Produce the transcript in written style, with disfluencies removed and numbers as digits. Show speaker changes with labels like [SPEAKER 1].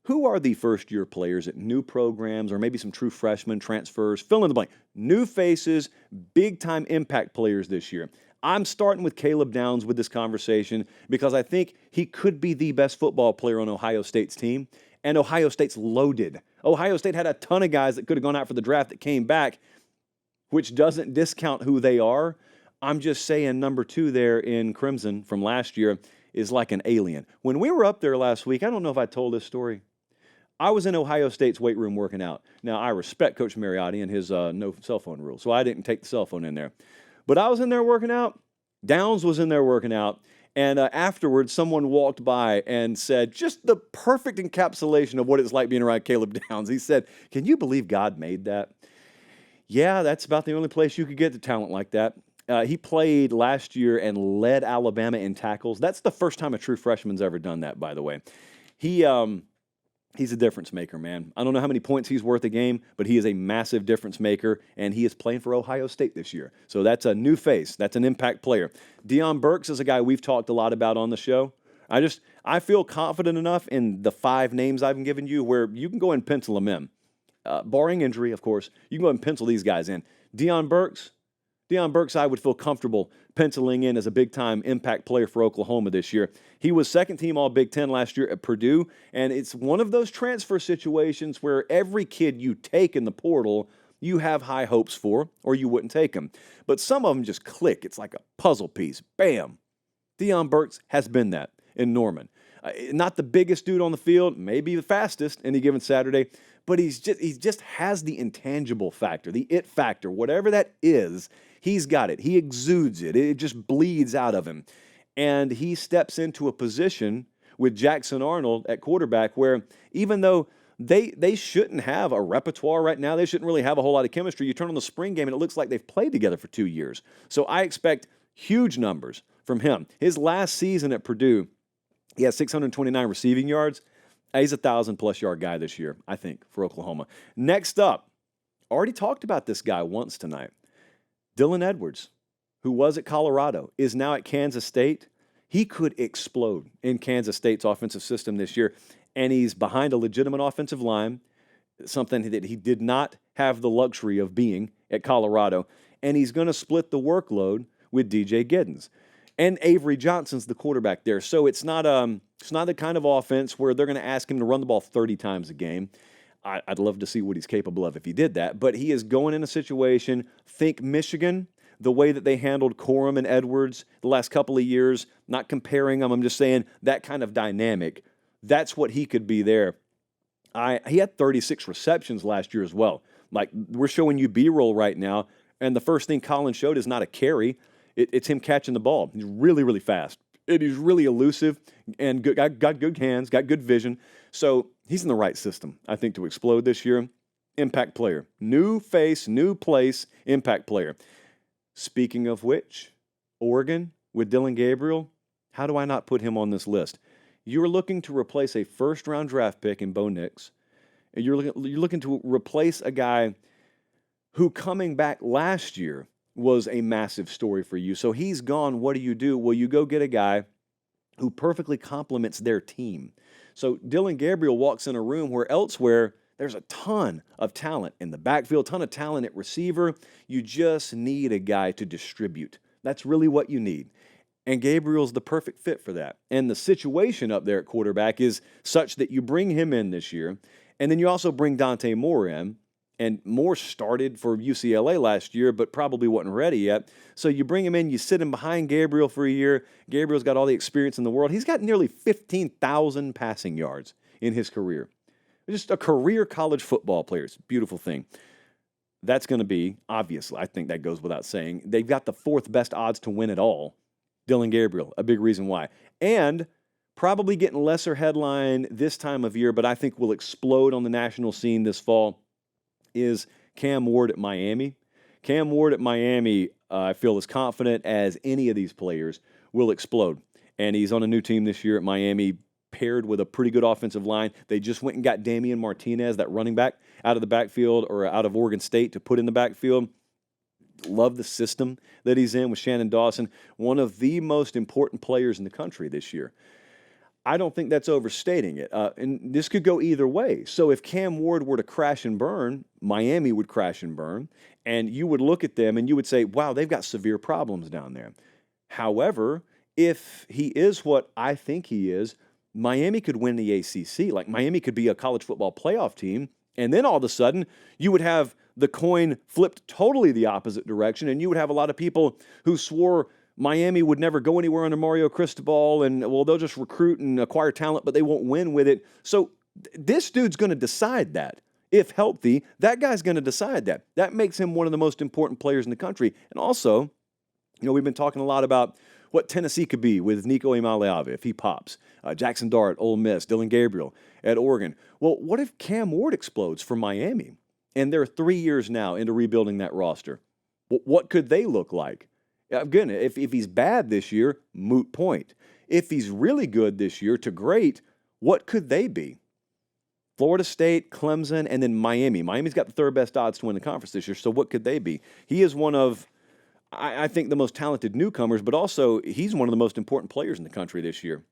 [SPEAKER 1] Who are the first-year players at new programs or maybe some true freshmen, transfers, fill in the blank, new faces, big-time impact players this year? I'm starting with Caleb Downs with this conversation because I think he could be the best football player on Ohio State's team, and Ohio State's loaded. Ohio State had a ton of guys that could have gone out for the draft that came back, which doesn't discount who they are. I'm just saying number 2 there in Crimson from last year is like an alien. When we were up there last week, I don't know if I told this story. I was in Ohio State's weight room working out. Now, I respect Coach Mariotti and his no cell phone rule, so I didn't take the cell phone in there. But I was in there working out. Downs was in there working out. And afterwards, someone walked by and said, just the perfect encapsulation of what it's like being around Caleb Downs. He said, "Can you believe God made that?" Yeah, that's about the only place you could get the talent like that. He played last year and led Alabama in tackles. That's the first time a true freshman's ever done that, by the way. He's a difference maker, man. I don't know how many points he's worth a game, but he is a massive difference maker, and he is playing for Ohio State this year. So that's a new face. That's an impact player. Deon Burks is a guy we've talked a lot about on the show. I feel confident enough in the 5 names I've given you where you can go and pencil them in. Barring injury, of course, you can go and pencil these guys in. Deon Burks, I would feel comfortable penciling in as a big-time impact player for Oklahoma this year. He was second-team All-Big Ten last year at Purdue, and it's one of those transfer situations where every kid you take in the portal, you have high hopes for, or you wouldn't take him. But some of them just click. It's like a puzzle piece. Bam! Deon Burks has been that in Norman. Not the biggest dude on the field, maybe the fastest any given Saturday, but he just has the intangible factor, the it factor, whatever that is. He's got it. He exudes it. It just bleeds out of him. And he steps into a position with Jackson Arnold at quarterback where even though they shouldn't have a repertoire right now, they shouldn't really have a whole lot of chemistry, you turn on the spring game and it looks like they've played together for 2 years. So I expect huge numbers from him. His last season at Purdue, he has 629 receiving yards. He's a 1,000-plus yard guy this year, I think, for Oklahoma. Next up, already talked about this guy once tonight. Dylan Edwards, who was at Colorado, is now at Kansas State. He could explode in Kansas State's offensive system this year, and he's behind a legitimate offensive line, something that he did not have the luxury of being at Colorado, and he's going to split the workload with DJ Giddens. And Avery Johnson's the quarterback there. So it's not the kind of offense where they're going to ask him to run the ball 30 times a game. I'd love to see what he's capable of if he did that. But he is going in a situation, think Michigan, the way that they handled Corum and Edwards the last couple of years, not comparing them. I'm just saying that kind of dynamic. That's what he could be there. He had 36 receptions last year as well. Like, we're showing you B-roll right now, and the first thing Colin showed is not a carry. It's him catching the ball. He's really, really fast. And he's really elusive and got good hands, got good vision. So he's in the right system, I think, to explode this year. Impact player. New face, new place, impact player. Speaking of which, Oregon with Dylan Gabriel, how do I not put him on this list? You're looking to replace a first-round draft pick in Bo Nix. You're looking to replace a guy who, coming back last year, was a massive story for you. So he's gone. What do? Well, you go get a guy who perfectly complements their team. So Dylan Gabriel walks in a room where elsewhere there's a ton of talent in the backfield, ton of talent at receiver. You just need a guy to distribute. That's really what you need. And Gabriel's the perfect fit for that. And the situation up there at quarterback is such that you bring him in this year, and then you also bring Dante Moore in. And Moore started for UCLA last year, but probably wasn't ready yet. So you bring him in, you sit him behind Gabriel for a year. Gabriel's got all the experience in the world. He's got nearly 15,000 passing yards in his career. Just a career college football player. It's a beautiful thing. That's going to be, obviously, I think that goes without saying, they've got the 4th best odds to win it all. Dylan Gabriel, a big reason why. And probably getting lesser headline this time of year, but I think will explode on the national scene this fall, is Cam Ward at Miami. Cam Ward at Miami, I feel as confident as any of these players will explode. And he's on a new team this year at Miami, paired with a pretty good offensive line. They just went and got Damian Martinez, that running back, out of the backfield or out of Oregon State to put in the backfield. Love the system that he's in with Shannon Dawson, one of the most important players in the country this year. I don't think that's overstating it. And this could go either way. So if Cam Ward were to crash and burn, Miami would crash and burn, and you would look at them and you would say, wow, they've got severe problems down there. However, if he is what I think he is, Miami could win the ACC. Like Miami could be a college football playoff team, and then all of a sudden you would have the coin flipped totally the opposite direction, and you would have a lot of people who swore Miami would never go anywhere under Mario Cristobal, and well, they'll just recruit and acquire talent, but they won't win with it. So this dude's going to decide that. If healthy, that guy's going to decide that. That makes him one of the most important players in the country. And also, we've been talking a lot about what Tennessee could be with Nico Imaleava if he pops. Jackson Dart, Ole Miss, Dylan Gabriel at Oregon. Well, what if Cam Ward explodes for Miami? And they're 3 years now into rebuilding that roster. What could they look like? Again, if he's bad this year, moot point. If he's really good this year to great, what could they be? Florida State, Clemson, and then Miami. Miami's got the third best odds to win the conference this year, so what could they be? He is one of, I think, the most talented newcomers, but also he's one of the most important players in the country this year.